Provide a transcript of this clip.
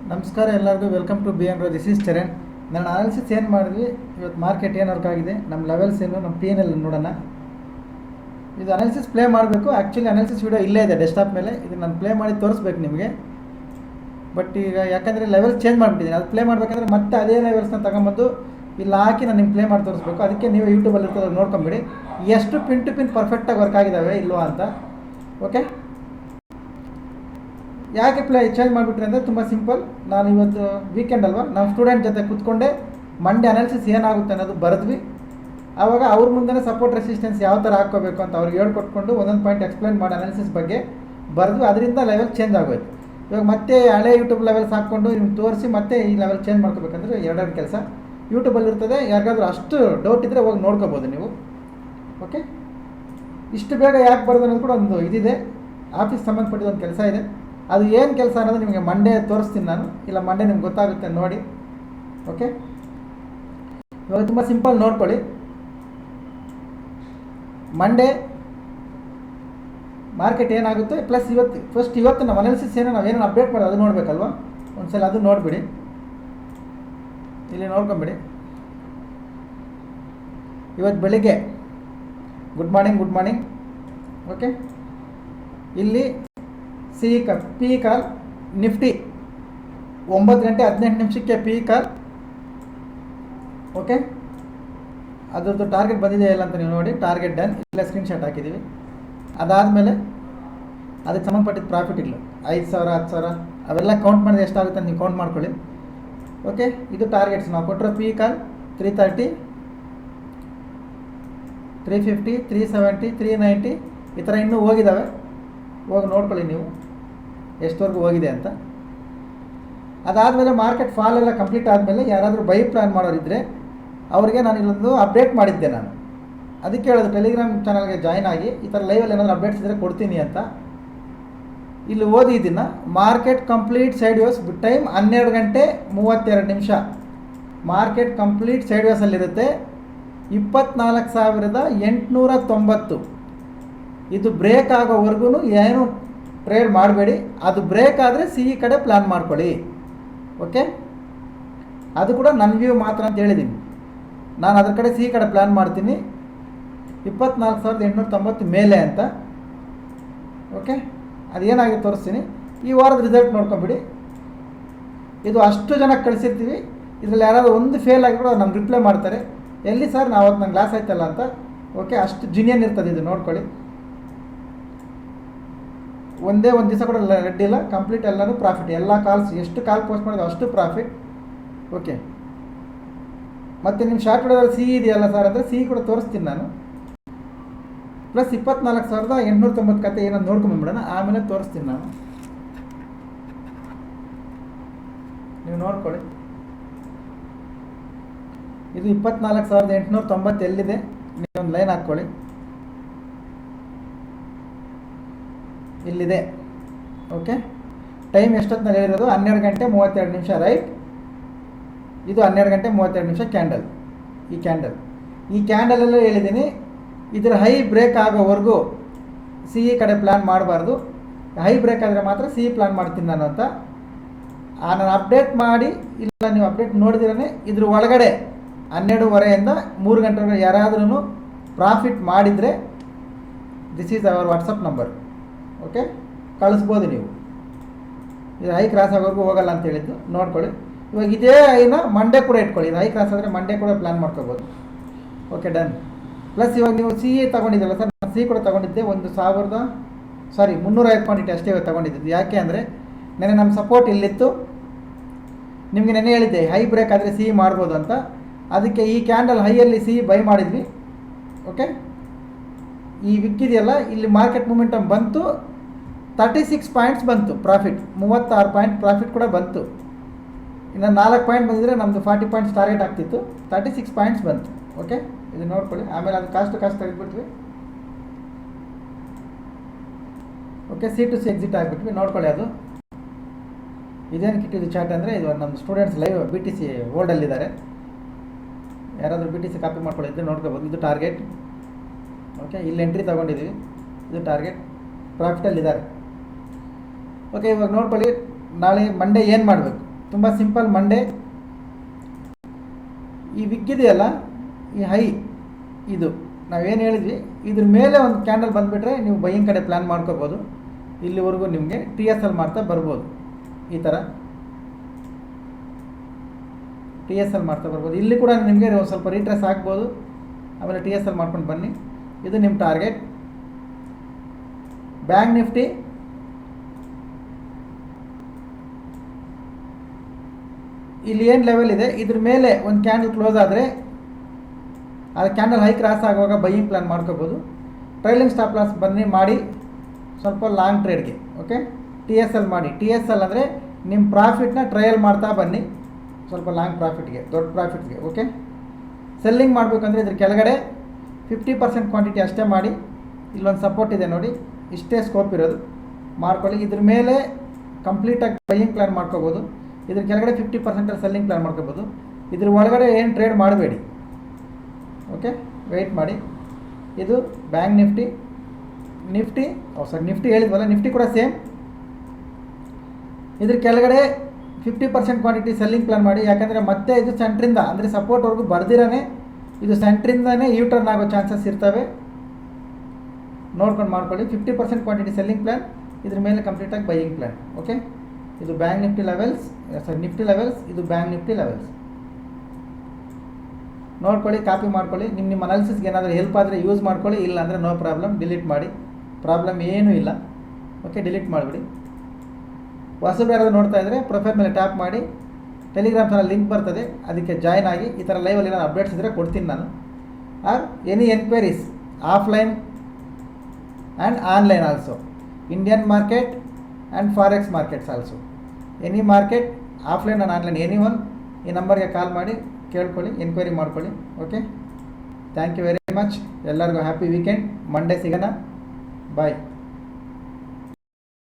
ನಮಸ್ಕಾರ ಎಲ್ಲರಿಗೂ welcome to B N ರೋ. This is Charan. ನಾನು ಅನಾಲಿಸಿಸ್ ಏನು ಮಾಡಿದ್ವಿ ಇವತ್ತು, ಮಾರ್ಕೆಟ್ ಏನು ವರ್ಕ್ ಆಗಿದೆ, ನಮ್ಮ ಲೆವೆಲ್ಸ್ ಏನು, ನಮ್ಮ ಪಿ ಎನ್ ಎಲ್ ನೋಡೋಣ. ಇದು ಅನಾಲಿಸಿಸ್ ಪ್ಲೇ ಮಾಡಬೇಕು. ಆ್ಯಕ್ಚುಲಿ ಅನಾಲಿಸಿಸ್ ವಿಡಿಯೋ ಇಲ್ಲೇ ಇದೆ ಡೆಸ್ಕ್ಟಾಪ್ ಮೇಲೆ. ಇದು ನಾನು ಪ್ಲೇ ಮಾಡಿ ತೋರಿಸ್ಬೇಕು ನಿಮಗೆ. ಬಟ್ ಈಗ ಯಾಕಂದರೆ ಲೆವೆಲ್ಸ್ ಚೇಂಜ್ ಮಾಡಿಬಿಟ್ಟಿದ್ದೀನಿ. ಅದು ಪ್ಲೇ ಮಾಡಬೇಕಂದ್ರೆ ಮತ್ತೆ ಅದೇ ಲೆವೆಲ್ಸ್ನ ತಗೊಂಬಂದು ಇಲ್ಲಿ ಹಾಕಿ ನಾನು ನಿಮ್ಗೆ ಪ್ಲೇ ಮಾಡಿ ತೋರಿಸ್ಬೇಕು. ಅದಕ್ಕೆ ನೀವು ಯೂಟ್ಯೂಬಲ್ಲಿ ಇರ್ತದೆ ನೋಡ್ಕೊಂಬಿಡಿ ಎಷ್ಟು ಪಿನ್ ಟು ಪಿನ್ ಪರ್ಫೆಕ್ಟಾಗಿ ವರ್ಕ್ ಆಗಿದ್ದಾವೆ ಇಲ್ವಾ ಅಂತ. ಓಕೆ, ಯಾಕೆ ಚೇಂಜ್ ಮಾಡಿಬಿಟ್ರಿ ಅಂದರೆ ತುಂಬ ಸಿಂಪಲ್. ನಾನು ಇವತ್ತು ವೀಕೆಂಡ್ ಅಲ್ವಾ, ನಾವು ಸ್ಟೂಡೆಂಟ್ ಜೊತೆ ಕೂತ್ಕೊಂಡೆ ಮಂಡೇ ಅನಾಲಿಸಿಸ್ ಏನಾಗುತ್ತೆ ಅನ್ನೋದು ಬರೆದ್ವಿ. ಆವಾಗ ಅವ್ರ ಮುಂದೆ ಸಪೋರ್ಟ್ ರೆಸಿಸ್ಟೆನ್ಸ್ ಯಾವ ಥರ ಹಾಕ್ಕೋಬೇಕು ಅಂತ ಅವ್ರಿಗೆ ಹೇಳ್ಕೊಟ್ಕೊಂಡು ಒಂದೊಂದು ಪಾಯಿಂಟ್ ಎಕ್ಸ್ಪ್ಲೈನ್ ಮಾಡಿ ಅನಾಲಿಸಿಸ್ ಬಗ್ಗೆ ಬರೆದ್ವಿ. ಅದರಿಂದ ಲೆವೆಲ್ ಚೇಂಜ್ ಆಗೋಯ್ತು. ಇವಾಗ ಮತ್ತೆ ಹಳೆ ಯೂಟ್ಯೂಬ್ ಲೆವೆಲ್ಸ್ ಹಾಕ್ಕೊಂಡು ನಿಮ್ಗೆ ತೋರಿಸಿ ಮತ್ತೆ ಈ ಲೆವೆಲ್ ಚೇಂಜ್ ಮಾಡ್ಕೋಬೇಕಂದ್ರೆ ಎರಡೆರಡು ಕೆಲಸ. ಯೂಟ್ಯೂಬಲ್ಲಿ ಇರ್ತದೆ, ಯಾರಿಗಾದ್ರೂ ಅಷ್ಟು ಡೌಟ್ ಇದ್ದರೆ ಹೋಗಿ ನೋಡ್ಕೋಬೋದು ನೀವು. ಓಕೆ, ಇಷ್ಟು ಬೇಗ ಯಾಕೆ ಬರೋದು ಅನ್ನೋದು ಕೂಡ ಒಂದು ಇದಿದೆ, ಆಫೀಸ್ ಸಂಬಂಧಪಟ್ಟಿದ ಒಂದು ಕೆಲಸ ಇದೆ. ಅದು ಏನು ಕೆಲಸ ಅನ್ನೋದು ನಿಮಗೆ ಮಂಡೇ ತೋರಿಸ್ತೀನಿ ನಾನು, ಇಲ್ಲ ಮಂಡೇ ನಿಮ್ಗೆ ಗೊತ್ತಾಗುತ್ತೆ ನೋಡಿ. ಓಕೆ, ಇವಾಗ ತುಂಬ ಸಿಂಪಲ್ ನೋಡ್ಕೊಳ್ಳಿ. ಮಂಡೇ ಮಾರ್ಕೆಟ್ ಏನಾಗುತ್ತೆ, ಪ್ಲಸ್ ಇವತ್ತು ನಮ್ಮ ಅನಾಲಿಸಿಸ್ ಏನೋ ನಾವೇನೋ ಅಪ್ಡೇಟ್ ಮಾಡೋದು ಅದು ನೋಡಬೇಕಲ್ವ. ಒಂದ್ಸಲ ಅದು ನೋಡಿಬಿಡಿ, ಇಲ್ಲಿ ನೋಡ್ಕೊಂಬಿಡಿ. ಇವತ್ತು ಬೆಳಿಗ್ಗೆ ಗುಡ್ ಮಾರ್ನಿಂಗ್. ಓಕೆ, ಇಲ್ಲಿ P call Nifty 9:18 P call. Okay, ಅದ್ರದ್ದು ಟಾರ್ಗೆಟ್ ಬಂದಿದೆಯಾ ಇಲ್ಲ ಅಂತ ನೀವು ನೋಡಿ. ಟಾರ್ಗೆಟ್ ಡನ್, ಇಲ್ಲ ಸ್ಕ್ರೀನ್ಶಾಟ್ ಹಾಕಿದ್ದೀವಿ. ಅದಾದಮೇಲೆ ಅದಕ್ಕೆ ಸಂಬಂಧಪಟ್ಟಿದ್ದ ಪ್ರಾಫಿಟ್ಗಳು 5,000 10,000 ಅವೆಲ್ಲ ಕೌಂಟ್ ಮಾಡಿದ್ರೆ ಎಷ್ಟಾಗುತ್ತೆ ಅಂತ ನೀವು ಕೌಂಟ್ ಮಾಡ್ಕೊಳ್ಳಿ. ಓಕೆ, ಇದು ಟಾರ್ಗೆಟ್ಸ್ ನಾವು ಕೊಟ್ಟಿರೋ. ಪಿ ಕಾಲ್ 330, 350, 370, 390 ಈ ಥರ ಇನ್ನೂ ಹೋಗಿದ್ದಾವೆ. ಹೋಗಿ ನೋಡ್ಕೊಳ್ಳಿ ನೀವು ಎಷ್ಟವರೆಗೂ ಹೋಗಿದೆ ಅಂತ. ಅದಾದಮೇಲೆ ಮಾರ್ಕೆಟ್ ಫಾಲ್ ಎಲ್ಲ ಕಂಪ್ಲೀಟ್ ಆದಮೇಲೆ ಯಾರಾದರೂ ಬೈ ಪ್ಲ್ಯಾನ್ ಮಾಡೋರಿದ್ದರೆ ಅವರಿಗೆ ನಾನು ಇಲ್ಲೊಂದು ಅಪ್ಡೇಟ್ ಮಾಡಿದ್ದೆ. ನಾನು ಅದಕ್ಕೆ ಹೇಳೋದು ಟೆಲಿಗ್ರಾಮ್ ಚಾನಲ್ಗೆ ಜಾಯ್ನ್ ಆಗಿ ಈ ಥರ ಲೈವಲ್ಲಿ ಏನಾದರೂ ಅಪ್ಡೇಟ್ಸ್ ಇದ್ದರೆ ಕೊಡ್ತೀನಿ ಅಂತ. ಇಲ್ಲಿ ಓದಿದ್ದನ್ನು market complete sideways, time 12:32. Market complete side ವೇಸಲ್ಲಿರುತ್ತೆ. 24,890 ಇದು ಬ್ರೇಕ್ ಆಗೋವರೆಗೂ ಏನು ಟ್ರೇಡ್ ಮಾಡಬೇಡಿ. ಅದು ಬ್ರೇಕ್ ಆದರೆ ಸಿ ಇ ಕಡೆ ಪ್ಲ್ಯಾನ್ ಮಾಡ್ಕೊಳ್ಳಿ. ಓಕೆ, ಅದು ಕೂಡ ನನ್ನ ವ್ಯೂ ಮಾತ್ರ ಅಂತ ಹೇಳಿದ್ದೀನಿ. ನಾನು ಅದ್ರ ಕಡೆ ಸಿ ಇ ಕಡೆ ಪ್ಲ್ಯಾನ್ ಮಾಡ್ತೀನಿ 24,890 ಮೇಲೆ ಅಂತ. ಓಕೆ, ಅದೇನಾಗಿದೆ ತೋರಿಸ್ತೀನಿ. ಈ ವಾರದ ರಿಸಲ್ಟ್ ನೋಡ್ಕೊಂಬಿಡಿ. ಇದು ಅಷ್ಟು ಜನಕ್ಕೆ ಕಳಿಸಿರ್ತೀವಿ. ಇದರಲ್ಲಿ ಯಾರಾದರೂ ಒಂದು ಫೇಲ್ ಆಗಿ ಕೂಡ ನಮ್ಗೆ ರಿಪ್ಲೈ ಮಾಡ್ತಾರೆ, ಎಲ್ಲಿ ಸರ್ ನಾವು ಅವತ್ತು ನಂಗೆ ಲಾಸ್ ಆಯ್ತಲ್ಲ ಅಂತ. ಓಕೆ, ಅಷ್ಟು ಜಿನಿಯನ್ ಇರ್ತದೆ ಇದು, ನೋಡ್ಕೊಳ್ಳಿ. ಒಂದೇ ಒಂದು ದಿವಸ ಕೂಡ ರೆಡ್ ಇಲ್ಲ, ಕಂಪ್ಲೀಟ್ ಎಲ್ಲನೂ ಪ್ರಾಫಿಟ್. ಎಲ್ಲ ಕಾಲ್ಸ್ ಎಷ್ಟು ಕಾಲ್ ಪೋಸ್ಟ್ ಮಾಡಿದ್ರು ಅಷ್ಟು ಪ್ರಾಫಿಟ್. ಓಕೆ, ಮತ್ತು ನಿಮ್ಮ ಶಾರ್ಟ್ ವಿಡಿಯೋದಲ್ಲಿ ಸಿ ಇದೆಯಲ್ಲ ಸರ್ ಅಂದರೆ ಸಿ ಕೂಡ ತೋರಿಸ್ತೀನಿ ನಾನು. ಪ್ಲಸ್ 24,890 ಕತೆ ಏನಂದು ನೋಡ್ಕೊಂಬಂದ್ಬಿಡೋಣ, ಆಮೇಲೆ ತೋರಿಸ್ತೀನಿ ನಾನು. ನೀವು ನೋಡ್ಕೊಳ್ಳಿ. ಇದು 24,890 ಎಲ್ಲಿದೆ ನೀವೊಂದು ಲೈನ್ ಹಾಕ್ಕೊಳ್ಳಿ. ಇಲ್ಲಿದೆ. ಓಕೆ, ಟೈಮ್ ಎಷ್ಟೊತ್ತಿನಲ್ಲಿ ಹೇಳಿರೋದು 12:32 ರೈಟ್. ಇದು 12:32 ಕ್ಯಾಂಡಲ್. ಈ ಕ್ಯಾಂಡಲಲ್ಲೇ ಹೇಳಿದ್ದೀನಿ, ಇದರ ಹೈ ಬ್ರೇಕ್ ಆಗೋವರೆಗೂ ಸಿ ಇ ಕಡೆ ಪ್ಲ್ಯಾನ್ ಮಾಡಬಾರ್ದು. ಹೈ ಬ್ರೇಕ್ ಆದರೆ ಮಾತ್ರ ಸಿ ಇ ಪ್ಲ್ಯಾನ್ ಮಾಡ್ತೀನಿ ನಾನು ಅಂತ. ನಾನು ಅಪ್ಡೇಟ್ ಮಾಡಿ, ಇಲ್ಲ ನೀವು ಅಪ್ಡೇಟ್ ನೋಡಿದಿರೇ ಇದ್ರ ಒಳಗಡೆ 12:30 3 ಗಂಟೆವರೆಗೆ ಯಾರಾದ್ರೂ ಪ್ರಾಫಿಟ್ ಮಾಡಿದರೆ this is our WhatsApp number. Okay, ಕಳಿಸ್ಬೋದು ನೀವು. ಇದು ಹೈ ಕ್ರಾಸ್ ಆಗೋವರೆಗೂ ಹೋಗಲ್ಲ ಅಂತ ಹೇಳಿದ್ದು ನೋಡ್ಕೊಳ್ಳಿ. ಇವಾಗ ಇದೇ ಐನ ಮಂಡೇ ಕೂಡ ಇಟ್ಕೊಳ್ಳಿ. ಇದು ಹೈ ಕ್ರಾಸ್ ಆದರೆ ಮಂಡೇ ಕೂಡ ಪ್ಲ್ಯಾನ್ ಮಾಡ್ಕೋಬೋದು. Okay, done. ಪ್ಲಸ್ ಇವಾಗ ನೀವು ಸಿ ಇ ತೊಗೊಂಡಿದ್ದಲ್ಲ ಸರ್, ನಾನು ಸಿ ಕೂಡ ತೊಗೊಂಡಿದ್ದೆ 350 ಕ್ವಾಂಟಿಟಿ ಅಷ್ಟೇ ತೊಗೊಂಡಿದ್ದು. ಯಾಕೆ ಅಂದರೆ ನೆನೆ ನಮ್ಮ ಸಪೋರ್ಟ್ ಇಲ್ಲಿತ್ತು. ನಿಮಗೆ ನೆನೆ ಹೇಳಿದ್ದೆ ಹೈ ಬ್ರೇಕ್ ಆದರೆ ಸಿ ಇ ಮಾಡ್ಬೋದು ಅಂತ. ಅದಕ್ಕೆ ಈ ಕ್ಯಾಂಡಲ್ ಹೈಯಲ್ಲಿ ಸಿ ಇ ಬೈ ಮಾಡಿದ್ವಿ. ಓಕೆ, ಈ ವಿಕ್ಕಿದೆಯಲ್ಲ ಇಲ್ಲಿ ಮಾರ್ಕೆಟ್ ಮೂಮೆಂಟಮ್ ಬಂತು, 36 ಪಾಯಿಂಟ್ಸ್ ಬಂತು ಪ್ರಾಫಿಟ್, 36 ಪಾಯಿಂಟ್ ಪ್ರಾಫಿಟ್ ಕೂಡ ಬಂತು. ಇನ್ನು 4 ಪಾಯಿಂಟ್ ಬಂದಿದ್ರೆ ನಮ್ಮದು 40 ಪಾಯಿಂಟ್ಸ್ ಟಾರ್ಗೆಟ್ ಆಗ್ತಿತ್ತು. 36 ಪಾಯಿಂಟ್ಸ್ ಬಂತು. ಓಕೆ, ಇದು ನೋಡ್ಕೊಳ್ಳಿ. ಆಮೇಲೆ ಅದು ಕಾಸ್ಟ್ ತೆಗೆದುಬಿಟ್ವಿ. Okay, C to C exit ಆಗಿಬಿಟ್ವಿ. ನೋಡ್ಕೊಳ್ಳಿ. ಅದು ಇದೇನು ಕಿಟ್ಟಿದ್ದು ಚಾರ್ಟ್ ಅಂದರೆ ಇದು ನಮ್ಮ ಸ್ಟೂಡೆಂಟ್ಸ್ ಲೈವ್ BTC ಹೋಲ್ಡಲ್ಲಿದ್ದಾರೆ. ಯಾರಾದರೂ BTC ಕಾಪಿ ಮಾಡ್ಕೊಳ್ಳಿದ್ರೆ ನೋಡ್ಕೋಬೋದು. ಇದು ಟಾರ್ಗೆಟ್. ಓಕೆ, ಇಲ್ಲಿ ಎಂಟ್ರಿ ತೊಗೊಂಡಿದ್ದೀವಿ. ಇದು ಟಾರ್ಗೆಟ್, ಪ್ರಾಫಿಟಲ್ಲಿದ್ದಾರೆ. ಓಕೆ, ಇವಾಗ ನೋಡ್ಕೊಳ್ಳಿ. ನಾಳೆ ಮಂಡೇ ಏನು ಮಾಡಬೇಕು, ತುಂಬ ಸಿಂಪಲ್. ಮಂಡೇ ಈ ವಿಗ್ಗಿದೆಯಲ್ಲ, ಈ ಹೈ ಇದು ನಾವೇನು ಹೇಳಿದ್ವಿ, ಇದ್ರ ಮೇಲೆ ಒಂದು ಕ್ಯಾಂಡಲ್ ಬಂದುಬಿಟ್ರೆ ನೀವು ಬೈಯಿಂಗ್ ಕಡೆ ಪ್ಲ್ಯಾನ್ ಮಾಡ್ಕೋಬೋದು. ಇಲ್ಲಿವರೆಗೂ ನಿಮಗೆ TSL ಮಾಡ್ತಾ ಬರ್ಬೋದು. ಈ ಥರ TSL ಮಾಡ್ತಾ ಬರ್ಬೋದು. ಇಲ್ಲಿ ಕೂಡ ನಿಮಗೆ ಒಂದು ಸ್ವಲ್ಪ ರೀಟ್ರೇಸ್ ಆಗ್ಬೋದು, ಆಮೇಲೆ TSL ಮಾಡ್ಕೊಂಡು ಬನ್ನಿ. ಇದು ನಿಮ್ಮ ಟಾರ್ಗೆಟ್. ಬ್ಯಾಂಕ್ ನಿಫ್ಟಿ ಇಲ್ಲಿ ಏನು ಲೆವೆಲ್ ಇದೆ ಇದ್ರ ಮೇಲೆ ಒಂದು ಕ್ಯಾಂಡಲ್ ಕ್ಲೋಸ್ ಆದರೆ ಅದು ಕ್ಯಾಂಡಲ್ ಹೈ ಕ್ರಾಸ್ ಆಗುವಾಗ ಬೈಯಿಂಗ್ ಪ್ಲ್ಯಾನ್ ಮಾಡ್ಕೋಬೋದು. ಟ್ರೈಲಿಂಗ್ ಸ್ಟಾಪ್ ಲಾಸ್ ಬನ್ನಿ ಮಾಡಿ ಸ್ವಲ್ಪ ಲಾಂಗ್ ಟ್ರೇಡ್ಗೆ. ಓಕೆ, TSL ಮಾಡಿ. TSL ಅಂದರೆ ನಿಮ್ಮ ಪ್ರಾಫಿಟ್ನ ಟ್ರಯಲ್ ಮಾಡ್ತಾ ಬನ್ನಿ, ಸ್ವಲ್ಪ ಲಾಂಗ್ ಪ್ರಾಫಿಟ್ಗೆ, ದೊಡ್ಡ ಪ್ರಾಫಿಟ್ಗೆ. ಓಕೆ, ಸೆಲ್ಲಿಂಗ್ ಮಾಡಬೇಕಂದ್ರೆ ಇದ್ರ ಕೆಳಗಡೆ 50% ಕ್ವಾಂಟಿಟಿ ಅಷ್ಟೇ ಮಾಡಿ. ಇಲ್ಲೊಂದು ಸಪೋರ್ಟ್ ಇದೆ ನೋಡಿ, ಇಷ್ಟೇ ಸ್ಕೋಪ್ ಇರೋದು, ಮಾಡ್ಕೊಳ್ಳಿ. ಇದ್ರ ಮೇಲೆ ಕಂಪ್ಲೀಟಾಗಿ ಬೈಯಿಂಗ್ ಪ್ಲ್ಯಾನ್ ಮಾಡ್ಕೋಬೋದು. ಇದ್ರ ಕೆಳಗಡೆ 50% ಸೆಲ್ಲಿಂಗ್ ಪ್ಲ್ಯಾನ್ ಮಾಡ್ಕೋಬೋದು. ಇದ್ರ ಒಳಗಡೆ ಏನು ಟ್ರೇಡ್ ಮಾಡಬೇಡಿ. ಓಕೆ, ವೆಯ್ಟ್ ಮಾಡಿ. ಇದು ಬ್ಯಾಂಕ್ ನಿಫ್ಟಿ. ನಿಫ್ಟಿ ಹೇಳಿದ್ವಲ್ಲ, ನಿಫ್ಟಿ ಕೂಡ ಸೇಮ್. ಇದ್ರ ಕೆಳಗಡೆ 50% ಕ್ವಾಂಟಿಟಿ ಸೆಲ್ಲಿಂಗ್ ಪ್ಲ್ಯಾನ್ ಮಾಡಿ. ಯಾಕಂದರೆ ಮತ್ತೆ ಇದು ಸೆಂಟ್ರಿಂದ ಅಂದರೆ ಸಪೋರ್ಟ್ವರೆಗೂ ಬರ್ದಿರಾನೆ ಇದು ಸೆಂಟ್ರಿಂದನೇ ಯೂ ಟರ್ನ್ ಆಗೋ ಚಾನ್ಸಸ್ ಇರ್ತವೆ, ನೋಡ್ಕೊಂಡು ಮಾಡ್ಕೊಳ್ಳಿ. 50% ಕ್ವಾಂಟಿಟಿ ಸೆಲ್ಲಿಂಗ್ ಪ್ಲ್ಯಾನ್, ಇದ್ರ ಮೇಲೆ ಕಂಪ್ಲೀಟಾಗಿ ಬೈಯಿಂಗ್ ಪ್ಲ್ಯಾನ್. ಓಕೆ, ಇದು bank Nifty levels, Nifty levels, ಇದು ಬ್ಯಾಂಕ್ ನಿಫ್ಟಿ ಲೆವೆಲ್ಸ್. ನೋಡ್ಕೊಳ್ಳಿ, ಕಾಪಿ ಮಾಡ್ಕೊಳ್ಳಿ. ನಿಮ್ಮ ಅನಾಲಿಸಿಸ್ಗೆ ಏನಾದರೂ ಹೆಲ್ಪ್ ಆದರೆ ಯೂಸ್ ಮಾಡ್ಕೊಳ್ಳಿ, ಇಲ್ಲ ಅಂದರೆ ನೋ ಪ್ರಾಬ್ಲಮ್, ಡಿಲೀಟ್ ಮಾಡಿ. ಪ್ರಾಬ್ಲಮ್ ಏನೂ ಇಲ್ಲ. ಓಕೆ, ಡಿಲೀಟ್ ಮಾಡಿಬಿಡಿ. ಹೊಸಬ್ರು ಯಾರಾದರೂ ನೋಡ್ತಾ ಇದ್ದರೆ ಪ್ರೊಫೈಲ್ ಮೇಲೆ ಟ್ಯಾಪ್ ಮಾಡಿ, ಟೆಲಿಗ್ರಾಮ್ ಚಾನಲ್ ಲಿಂಕ್ ಬರ್ತದೆ, ಅದಕ್ಕೆ ಜಾಯ್ನ್ ಆಗಿ. ಈ ಥರ ಲೈವಲ್ಲಿ ಏನಾದ್ರು ಅಪ್ಡೇಟ್ಸ್ ಇದ್ದರೆ ಕೊಡ್ತೀನಿ ನಾನು. Are any enquiries offline and online also, Indian market and forex markets also, any market offline and online, any one ಈ ನಂಬರ್ಗೆ ಕಾಲ್ ಮಾಡಿ ಕೇಳ್ಕೊಳ್ಳಿ, ಎನ್ಕ್ವೈರಿ ಮಾಡ್ಕೊಳ್ಳಿ. Okay, thank you very much. ಎಲ್ಲರಿಗೂ ಹ್ಯಾಪಿ ವೀಕೆಂಡ್. ಮಂಡೇ ಸಿಗೋಣ. ಬಾಯ್.